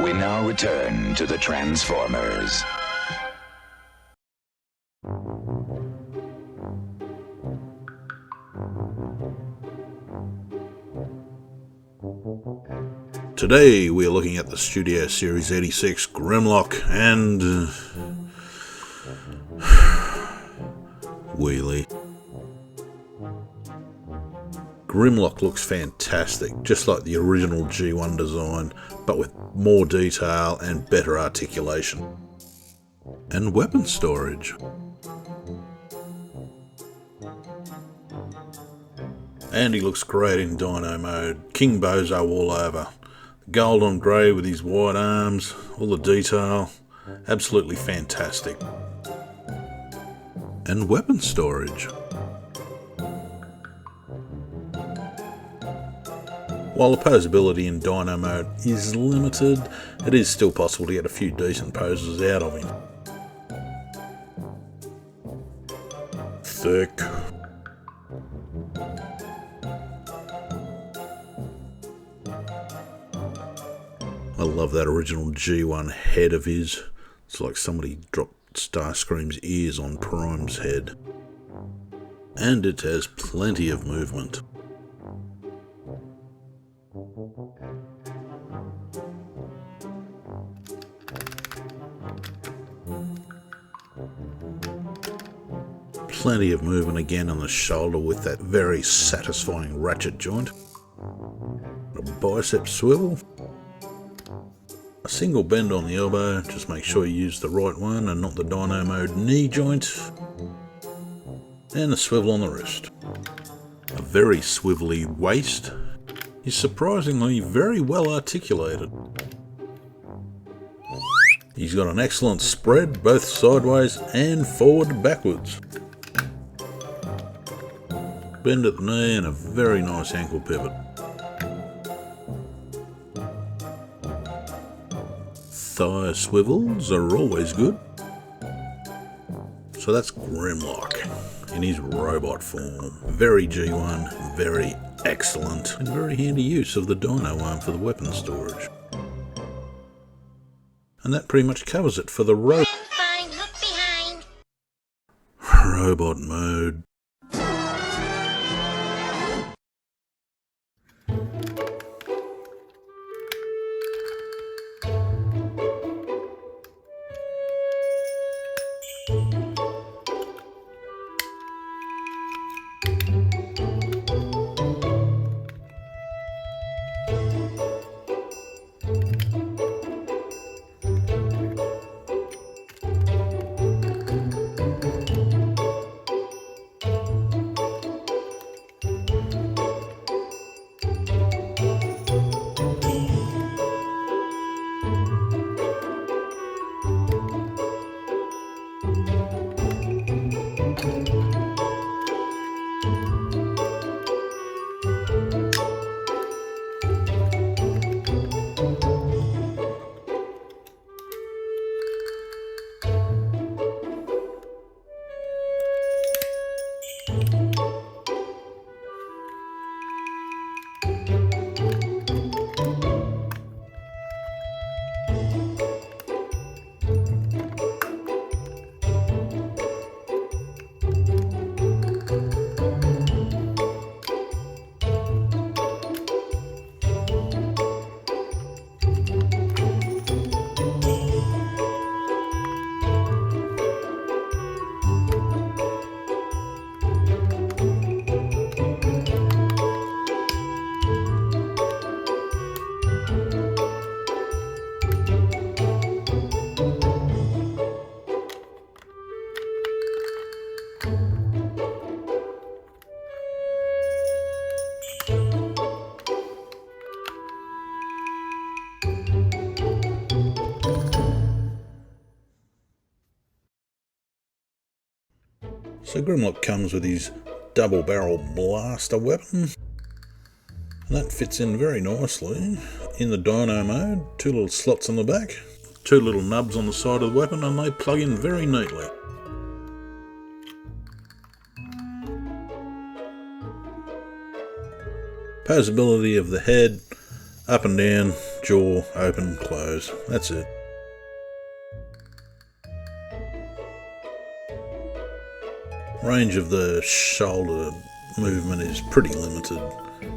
We now return to the Transformers. Today we are looking at the Studio Series 86 Grimlock and Wheelie. Grimlock looks fantastic, just like the original G1 design, but with more detail and better articulation. And weapon storage. And he looks great in Dino mode. King Bozo all over. Gold on grey with his wide arms, all the detail. Absolutely fantastic. And weapon storage. While the posability in Dino mode is limited, it is still possible to get a few decent poses out of him. Thick. I love that original G1 head of his. It's like somebody dropped Starscream's ears on Prime's head. And it has plenty of movement. Plenty of movement again on the shoulder with that very satisfying ratchet joint. A bicep swivel. A single bend on the elbow, just make sure you use the right one and not the Dino mode knee joint. And a swivel on the wrist. A very swivelly waist. He's surprisingly very well articulated. He's got an excellent spread, both sideways and forward backwards. Bend at the knee and a very nice ankle pivot. Thigh swivels are always good. So that's Grimlock in his robot form. Very G1, very excellent, and very handy use of the dino arm for the weapon storage. And that pretty much covers it for the robot mode. So Grimlock comes with his double barrel blaster weapon. And that fits in very nicely in the dino mode. Two little slots on the back, two little nubs on the side of the weapon, and they plug in very neatly. Posability of the head, up and down, jaw, open, close. That's it. Range of the shoulder movement is pretty limited.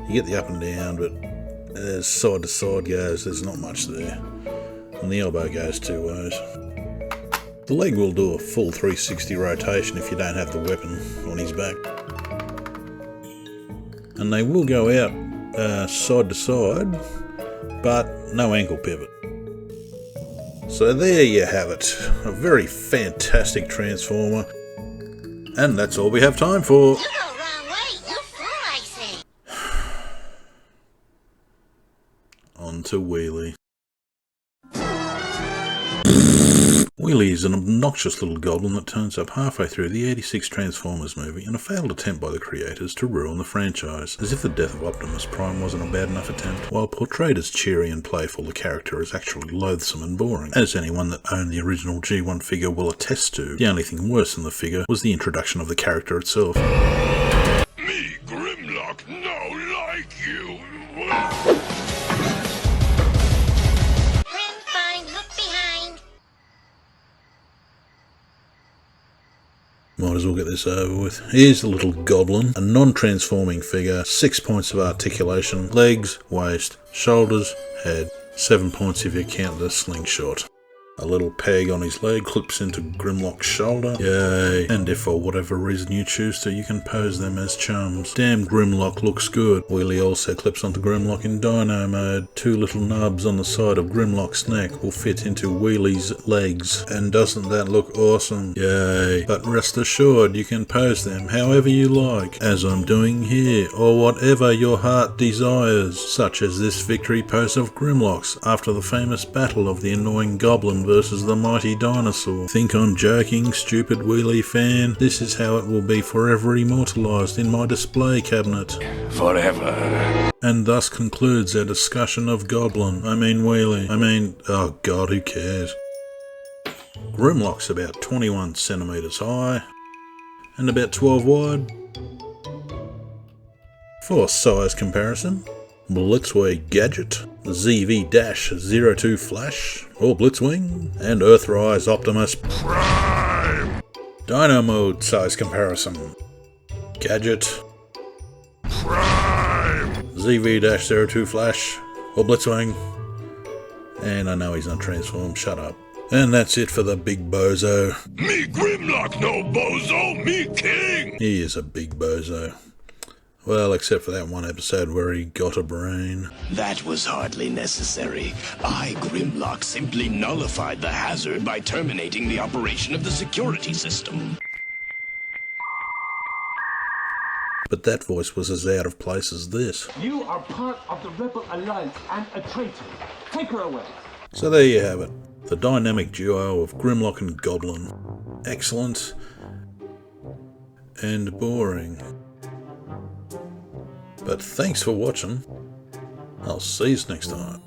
You get the up and down, but as side to side goes, there's not much there. And the elbow goes two ways. The leg will do a full 360 rotation if you don't have the weapon on his back. And they will go out side to side, but no ankle pivot. So there you have it. A very fantastic Transformer. And that's all we have time for. You go wrong way, you fool, I say. On to Wheelie. Wheelie is an obnoxious little goblin that turns up halfway through the 86 Transformers movie in a failed attempt by the creators to ruin the franchise, as if the death of Optimus Prime wasn't a bad enough attempt. While portrayed as cheery and playful, the character is actually loathsome and boring, as anyone that owned the original G1 figure will attest to. The only thing worse than the figure was the introduction of the character itself. Me, Grimlock, no like you. Friend, fine, look behind. Might as well get this over with. Here's the little goblin, a non-transforming figure, 6 points of articulation, legs, waist, shoulders, head, 7 points if you count the slingshot. A little peg on his leg clips into Grimlock's shoulder. Yay. And if for whatever reason you choose to, you can pose them as chums. Damn, Grimlock looks good. Wheelie also clips onto Grimlock in dino-mode. 2 little nubs on the side of Grimlock's neck will fit into Wheelie's legs. And doesn't that look awesome? Yay. But rest assured, you can pose them however you like, as I'm doing here, or whatever your heart desires, such as this victory pose of Grimlock's after the famous battle of the annoying goblin versus the mighty dinosaur. Think I'm joking, stupid Wheelie fan? This is how it will be forever immortalised in my display cabinet. Forever. And thus concludes our discussion of Wheelie. Oh god, who cares? Grimlock's about 21 centimetres high and about 12 wide. For size comparison, Blitzwing Gadget, ZV-02 Flash, or Blitzwing, and Earthrise Optimus Prime. Dino-mode size comparison. Gadget, Prime. ZV-02 Flash, or Blitzwing. And I know he's not transformed, shut up. And that's it for the big bozo. Me, Grimlock, no bozo, me king. He is a big bozo. Well, except for that one episode where he got a brain. That was hardly necessary. I, Grimlock, simply nullified the hazard by terminating the operation of the security system. But that voice was as out of place as this. You are part of the Rebel Alliance and a traitor. Take her away. So there you have it. The dynamic duo of Grimlock and Goblin. Excellent. And boring. But thanks for watching. I'll see you next time.